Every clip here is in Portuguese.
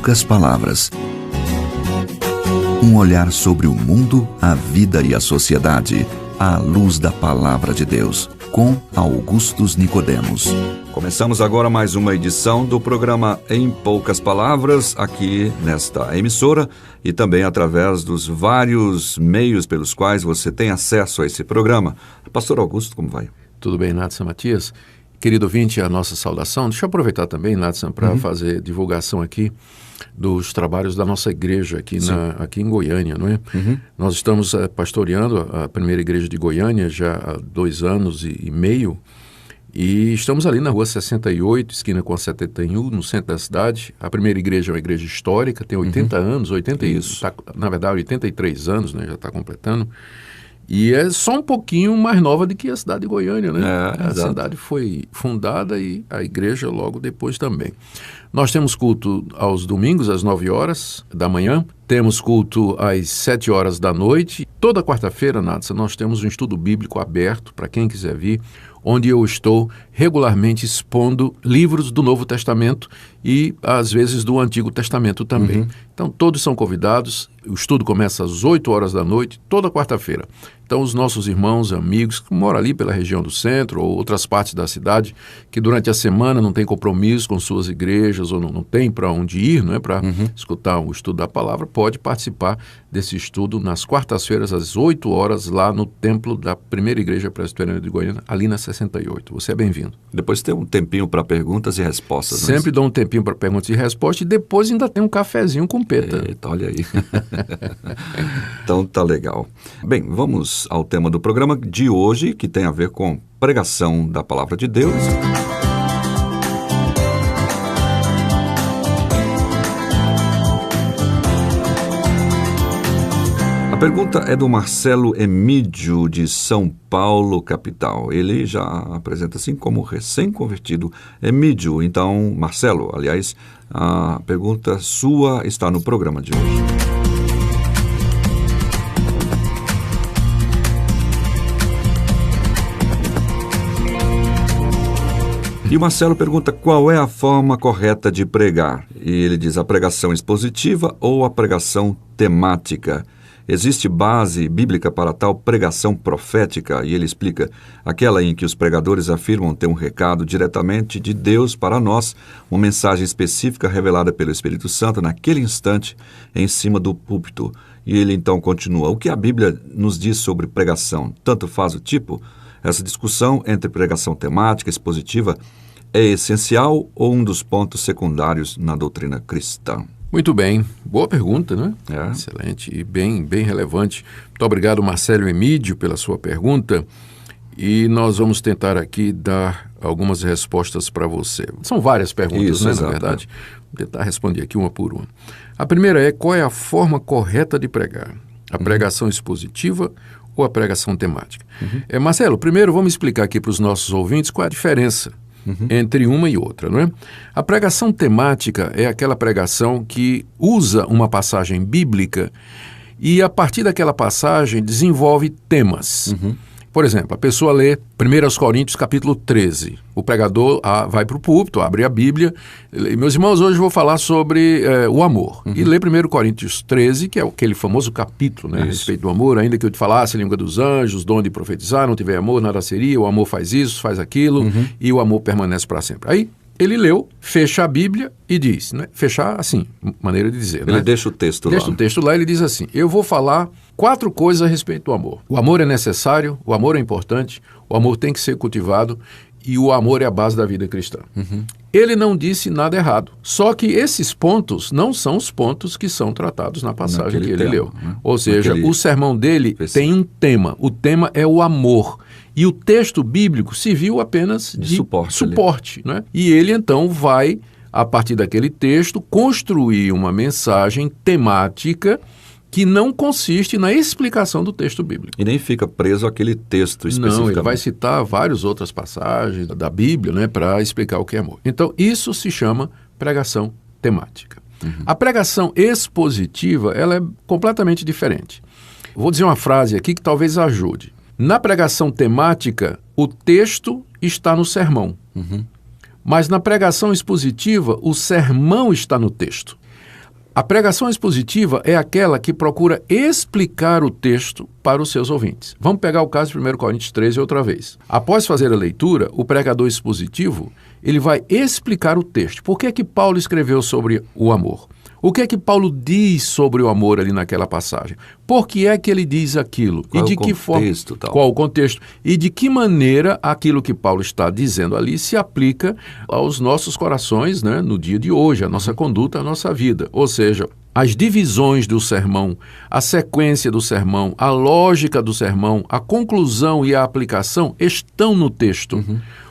poucas palavras. Um olhar sobre o mundo, a vida e a sociedade, à luz da Palavra de Deus, com Augustus Nicodemos. Começamos agora mais uma edição do programa Em Poucas Palavras, aqui nesta emissora e também através dos vários meios pelos quais você tem acesso a esse programa. Pastor Augusto, como vai? Tudo bem, Nadson Matias? Querido ouvinte, a nossa saudação. Deixa eu aproveitar também, Nadson, para fazer divulgação aqui dos trabalhos da nossa igreja aqui em Goiânia, não é? Nós estamos pastoreando a primeira igreja de Goiânia já há 2 anos e meio e estamos ali na rua 68, esquina com a 71, no centro da cidade. A primeira igreja é uma igreja histórica, tem 80 anos, 83 anos, né? Já está completando. E é só um pouquinho mais nova do que a cidade de Goiânia, né? A cidade foi fundada e a igreja logo depois também. Nós temos culto aos domingos, às 9 horas da manhã. Temos culto às 7 horas da noite. Toda quarta-feira, Nadson, nós temos um estudo bíblico aberto para quem quiser vir, onde eu estou regularmente expondo livros do Novo Testamento e, às vezes, do Antigo Testamento também. Então, todos são convidados. O estudo começa às 8 horas da noite, toda quarta-feira. Então, os nossos irmãos, amigos que moram ali pela região do centro ou outras partes da cidade, que durante a semana não tem compromisso com suas igrejas ou não tem para onde ir, não é, para escutar o estudo da palavra, pode participar desse estudo nas quartas-feiras, às 8 horas, lá no templo da primeira igreja presbiteriana de Goiânia, ali na 68. Você é bem-vindo. Depois tem um tempinho para perguntas e respostas. Sempre dou um tempinho para perguntas e respostas e depois ainda tem um cafezinho com peta. Eita, olha aí. Então tá legal. Bem, vamos ao tema do programa de hoje, que tem a ver com pregação da Palavra de Deus. A pergunta é do Marcelo Emídio, de São Paulo, capital. Ele já apresenta-se como recém-convertido. Emídio, então, Marcelo, aliás, a pergunta sua está no programa de hoje. E o Marcelo pergunta qual é a forma correta de pregar. E ele diz a pregação expositiva ou a pregação temática. Existe base bíblica para tal pregação profética? E ele explica aquela em que os pregadores afirmam ter um recado diretamente de Deus para nós, uma mensagem específica revelada pelo Espírito Santo naquele instante em cima do púlpito. E ele então continua, o que a Bíblia nos diz sobre pregação? Tanto faz o tipo? Essa discussão entre pregação temática e expositiva é essencial ou um dos pontos secundários na doutrina cristã? Muito bem, boa pergunta, né? É. Excelente e bem relevante. Muito obrigado, Marcelo Emídio, pela sua pergunta. E nós vamos tentar aqui dar algumas respostas para você. São várias perguntas, Isso, né, na verdade. Vou tentar responder aqui uma por uma. A primeira é, qual é a forma correta de pregar? A pregação expositiva ou a pregação temática? Marcelo, primeiro vamos explicar aqui para os nossos ouvintes qual é a diferença entre uma e outra, não é? A pregação temática é aquela pregação que usa uma passagem bíblica e, a partir daquela passagem, desenvolve temas. Por exemplo, a pessoa lê 1 Coríntios capítulo 13. O pregador vai para o púlpito, abre a Bíblia. E, meus irmãos, hoje eu vou falar sobre o amor. E lê 1 Coríntios 13, que é aquele famoso capítulo, né, a respeito do amor. Ainda que eu te falasse a língua dos anjos, dom de profetizar, não tiver amor, nada seria. O amor faz isso, faz aquilo, e o amor permanece para sempre. Aí ele leu, fecha a Bíblia e diz, né? Fechar assim, maneira de dizer. Ele deixa o texto lá. Deixa o texto lá, ele diz assim, eu vou falar 4 coisas a respeito do amor. O amor é necessário, o amor é importante, o amor tem que ser cultivado e o amor é a base da vida cristã. Ele não disse nada errado, só que esses pontos não são os pontos que são tratados na passagem que ele leu. Né? Ou seja, o sermão dele tem um tema, o tema é o amor. E o texto bíblico serviu apenas de suporte, né? E ele então vai, a partir daquele texto, construir uma mensagem temática que não consiste na explicação do texto bíblico. E nem fica preso àquele texto especificamente. Não, ele vai citar várias outras passagens da Bíblia, né, para explicar o que é amor. Então, isso se chama pregação temática. A pregação expositiva, ela é completamente diferente. Vou dizer uma frase aqui que talvez ajude. Na pregação temática, o texto está no sermão. Mas na pregação expositiva, o sermão está no texto. A pregação expositiva é aquela que procura explicar o texto para os seus ouvintes. Vamos pegar o caso de 1 Coríntios 13 outra vez. Após fazer a leitura, o pregador expositivo ele vai explicar o texto. Por que é que Paulo escreveu sobre o amor? O que é que Paulo diz sobre o amor ali naquela passagem? Por que é que ele diz aquilo? Qual e de o que forma? Tal? Qual o contexto? E de que maneira aquilo que Paulo está dizendo ali se aplica aos nossos corações, né, no dia de hoje, a nossa conduta, a nossa vida. Ou seja, as divisões do sermão, a sequência do sermão, a lógica do sermão, a conclusão e a aplicação estão no texto.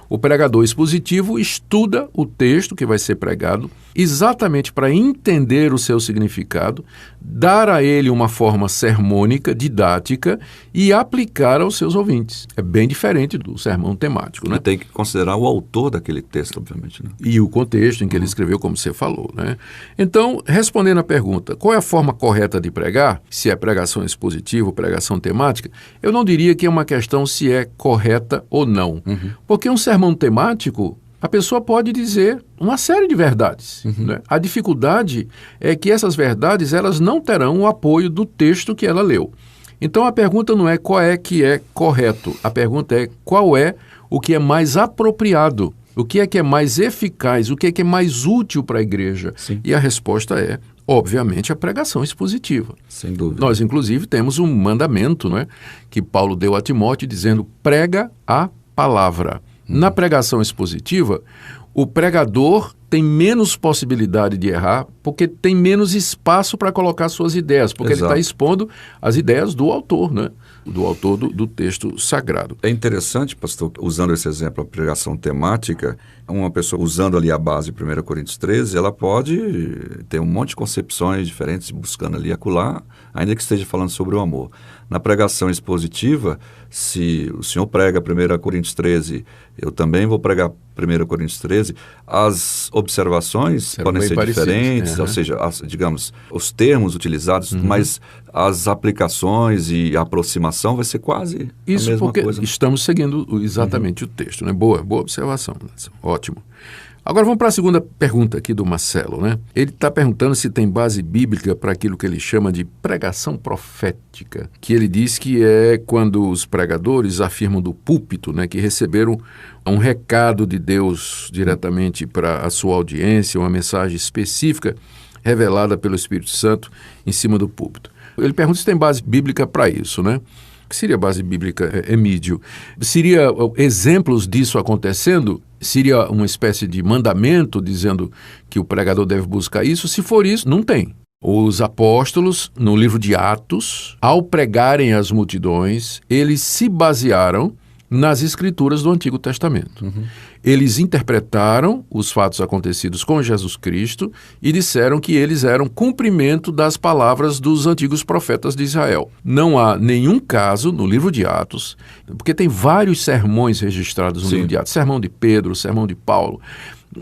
O pregador expositivo estuda o texto que vai ser pregado exatamente para entender o seu significado, dar a ele uma forma sermônica, didática e aplicar aos seus ouvintes. É bem diferente do sermão temático, né? E tem que considerar o autor daquele texto, obviamente, né? E o contexto em que ele escreveu, como você falou, né? Então, respondendo à pergunta, qual é a forma correta de pregar? Se é pregação expositiva ou pregação temática, eu não diria que é uma questão se é correta ou não. Porque um sermão temático, a pessoa pode dizer uma série de verdades. Né? A dificuldade é que essas verdades elas não terão o apoio do texto que ela leu. Então a pergunta não é qual é que é correto, a pergunta é qual é o que é mais apropriado, o que é mais eficaz, o que é mais útil para a igreja. Sim. E a resposta é, obviamente, a pregação expositiva. Sem dúvida. Nós, inclusive, temos um mandamento, né, que Paulo deu a Timóteo dizendo, prega a palavra. Na pregação expositiva, o pregador tem menos possibilidade de errar porque tem menos espaço para colocar suas ideias, porque ele está expondo as ideias do autor, né? Do autor do texto sagrado. É interessante, pastor, usando esse exemplo, a pregação temática, uma pessoa usando ali a base de 1 Coríntios 13, ela pode ter um monte de concepções diferentes, buscando ali acolá, ainda que esteja falando sobre o amor. Na pregação expositiva, se o senhor prega 1 Coríntios 13, eu também vou pregar 1 Coríntios 13, as observações podem ser diferentes, ou seja, digamos, os termos utilizados, mas as aplicações e a aproximação vai ser quase a mesma porque coisa. Estamos seguindo exatamente o texto, né? Boa observação, ótimo. Agora vamos para a segunda pergunta aqui do Marcelo, né? Ele está perguntando se tem base bíblica para aquilo que ele chama de pregação profética, que ele diz que é quando os pregadores afirmam do púlpito, né, que receberam um recado de Deus diretamente para a sua audiência, uma mensagem específica revelada pelo Espírito Santo em cima do púlpito. Ele pergunta se tem base bíblica para isso, né? O que seria base bíblica, Emídio? Seria exemplos disso acontecendo? Seria uma espécie de mandamento dizendo que o pregador deve buscar isso? Se for isso, não tem. Os apóstolos, no livro de Atos, ao pregarem às multidões, eles se basearam nas escrituras do Antigo Testamento. Eles interpretaram os fatos acontecidos com Jesus Cristo e disseram que eles eram cumprimento das palavras dos antigos profetas de Israel. Não há nenhum caso no livro de Atos, porque tem vários sermões registrados no livro de Atos. Sermão de Pedro, o sermão de Paulo,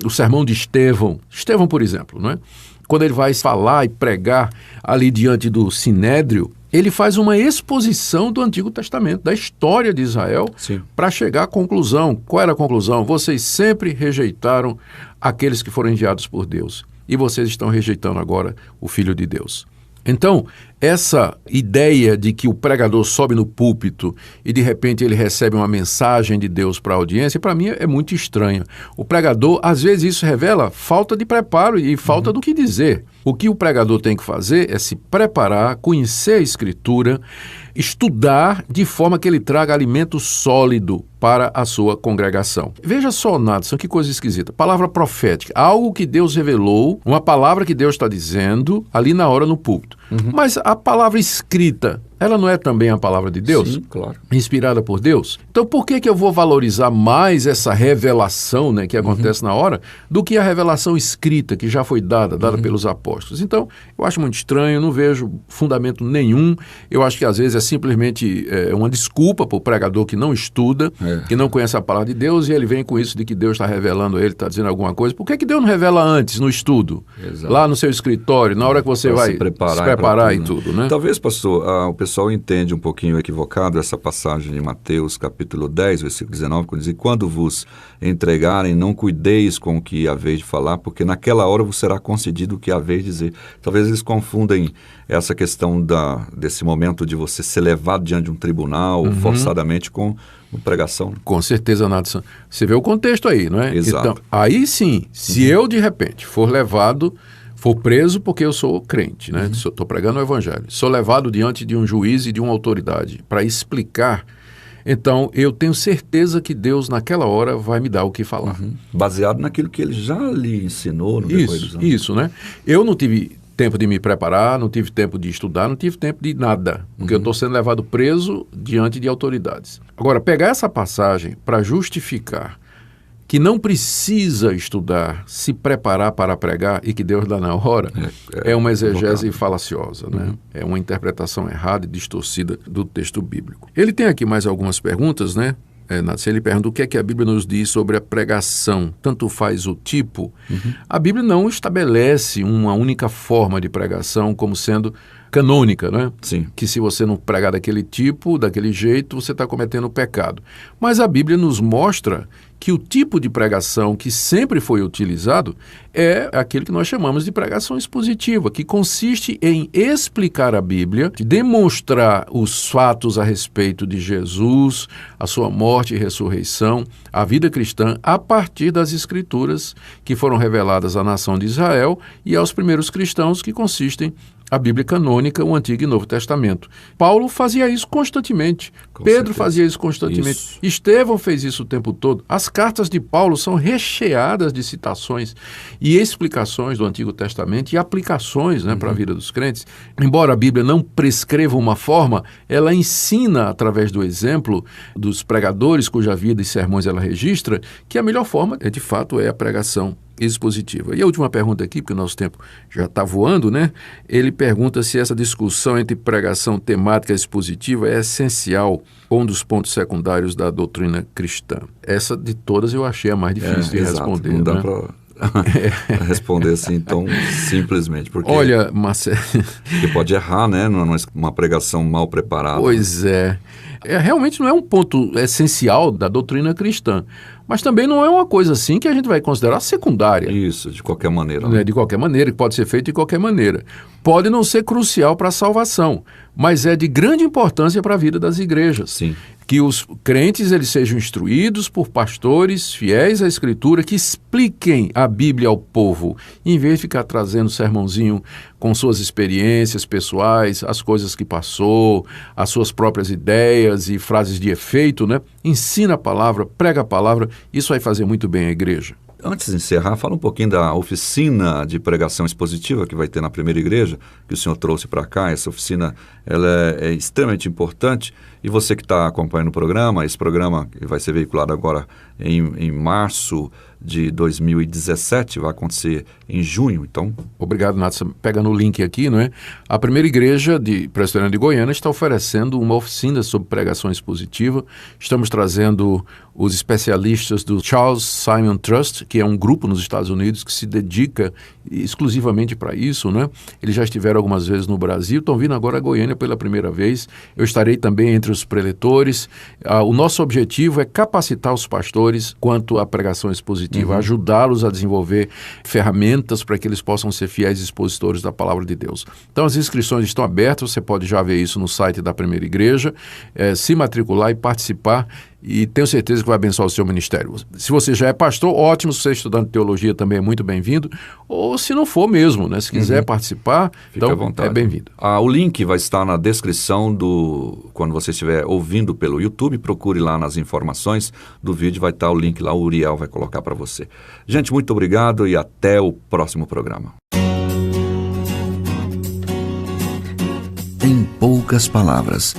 o sermão de Estevão. Estevão, por exemplo, não é? Quando ele vai falar e pregar ali diante do Sinédrio, ele faz uma exposição do Antigo Testamento, da história de Israel, para chegar à conclusão. Qual era a conclusão? Vocês sempre rejeitaram aqueles que foram enviados por Deus. E vocês estão rejeitando agora o Filho de Deus. Então, essa ideia de que o pregador sobe no púlpito e de repente ele recebe uma mensagem de Deus para a audiência, para mim é muito estranha. O pregador, às vezes isso revela falta de preparo e falta do que dizer. O que o pregador tem que fazer é se preparar, conhecer a Escritura, estudar de forma que ele traga alimento sólido para a sua congregação. Veja só, Nadson, que coisa esquisita. Palavra profética, algo que Deus revelou, uma palavra que Deus está dizendo ali na hora no púlpito. Mas a palavra escrita, ela não é também a palavra de Deus? Sim, claro. Inspirada por Deus? Então por que eu vou valorizar mais essa revelação, né, que acontece na hora, do que a revelação escrita que já foi dada pelos apóstolos? Então, eu acho muito estranho, não vejo fundamento nenhum. Eu acho que às vezes é simplesmente uma desculpa para o pregador que não estuda, que não conhece a palavra de Deus, e ele vem com isso de que Deus está revelando a ele, está dizendo alguma coisa. Por que Deus não revela antes, no estudo? Exato. Lá no seu escritório, na hora que você vai se preparar e tudo, né? Talvez, pastor, o pessoal entende um pouquinho equivocado essa passagem de Mateus capítulo 10, versículo 19, quando diz: quando vos entregarem, não cuideis com o que haveis de falar, porque naquela hora vos será concedido o que haveis de dizer. Talvez eles confundem essa questão desse momento de você ser levado diante de um tribunal, forçadamente, com pregação. Com certeza, Nadson. Você vê o contexto aí, não é? Exato. Então, aí sim, se eu de repente for preso porque eu sou crente, né? Estou pregando o evangelho, sou levado diante de um juiz e de uma autoridade para explicar, então eu tenho certeza que Deus naquela hora vai me dar o que falar. Baseado naquilo que ele já lhe ensinou no decorrer dos anos. Isso, né? Eu não tive tempo de me preparar, não tive tempo de estudar, não tive tempo de nada, porque eu estou sendo levado preso diante de autoridades. Agora, pegar essa passagem para justificar que não precisa estudar, se preparar para pregar e que Deus dá na hora, é uma exegese falaciosa, né? É uma interpretação errada e distorcida do texto bíblico. Ele tem aqui mais algumas perguntas, né? Ele pergunta o que é que a Bíblia nos diz sobre a pregação, tanto faz o tipo. A Bíblia não estabelece uma única forma de pregação como sendo canônica, né? Sim. Que se você não pregar daquele tipo, daquele jeito, você está cometendo pecado. Mas a Bíblia nos mostra que o tipo de pregação que sempre foi utilizado é aquele que nós chamamos de pregação expositiva, que consiste em explicar a Bíblia, de demonstrar os fatos a respeito de Jesus, a sua morte e ressurreição, a vida cristã, a partir das Escrituras que foram reveladas à nação de Israel e aos primeiros cristãos, que consistem a Bíblia canônica, o Antigo e Novo Testamento. Paulo fazia isso constantemente. Pedro fazia isso constantemente. Estevão fez isso o tempo todo. As cartas de Paulo são recheadas de citações e explicações do Antigo Testamento e aplicações, né, para a vida dos crentes. Embora a Bíblia não prescreva uma forma, ela ensina, através do exemplo dos pregadores cuja vida e sermões ela registra, que a melhor forma, de fato, é a pregação expositiva. E a última pergunta aqui, porque o nosso tempo já está voando, né? Ele pergunta se essa discussão entre pregação temática e expositiva é essencial ou um dos pontos secundários da doutrina cristã. Essa de todas eu achei a mais difícil de responder. Não dá né? para responder assim tão simplesmente, porque olha, Marcelo, você pode errar, né? Numa pregação mal preparada. Pois é. Realmente não é um ponto essencial da doutrina cristã, mas também não é uma coisa assim que a gente vai considerar secundária. Isso, de qualquer maneira. Né? De qualquer maneira, que pode ser feito de qualquer maneira. Pode não ser crucial para a salvação, mas é de grande importância para a vida das igrejas. Sim. Que os crentes eles sejam instruídos por pastores fiéis à Escritura, que expliquem a Bíblia ao povo, em vez de ficar trazendo sermãozinho com suas experiências pessoais, as coisas que passou, as suas próprias ideias e frases de efeito, né? Ensina a palavra, prega a palavra, isso vai fazer muito bem à igreja. Antes de encerrar, fala um pouquinho da oficina de pregação expositiva que vai ter na primeira igreja, que o senhor trouxe para cá. Essa oficina ela é extremamente importante. E você que está acompanhando o programa, esse programa vai ser veiculado agora em março de 2017, vai acontecer em junho, então... Obrigado, Natsa. Pega no link aqui, não é? A primeira igreja presbiteriana de Goiânia está oferecendo uma oficina sobre pregação expositiva. Estamos trazendo os especialistas do Charles Simon Trust, que é um grupo nos Estados Unidos que se dedica exclusivamente para isso, né? Eles já estiveram algumas vezes no Brasil, estão vindo agora a Goiânia pela primeira vez. Eu estarei também entre os preletores. O nosso objetivo é capacitar os pastores quanto à pregação expositiva, ajudá-los a desenvolver ferramentas para que eles possam ser fiéis expositores da palavra de Deus. Então as inscrições estão abertas, você pode já ver isso no site da primeira igreja, se matricular e participar, e tenho certeza que vai abençoar o seu ministério. Se você já é pastor, ótimo. Se você é estudante de teologia, também é muito bem-vindo. Ou se não for mesmo, né? Se quiser participar, fica então à vontade. É bem-vindo. O link vai estar na descrição quando você estiver ouvindo pelo YouTube, procure lá nas informações do vídeo, vai estar o link lá, o Uriel vai colocar para você. Gente, muito obrigado e até o próximo programa. Em poucas palavras,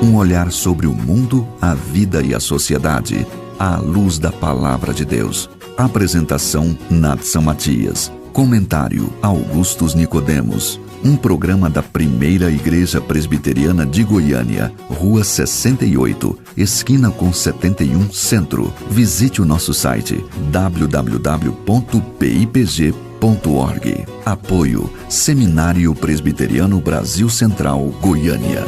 um olhar sobre o mundo, a vida e a sociedade, à luz da Palavra de Deus. Apresentação, Nadson Matias. Comentário, Augustus Nicodemos. Um programa da Primeira Igreja Presbiteriana de Goiânia, Rua 68, esquina com 71, Centro. Visite o nosso site www.pipg.org.br. Apoio Seminário Presbiteriano Brasil Central, Goiânia.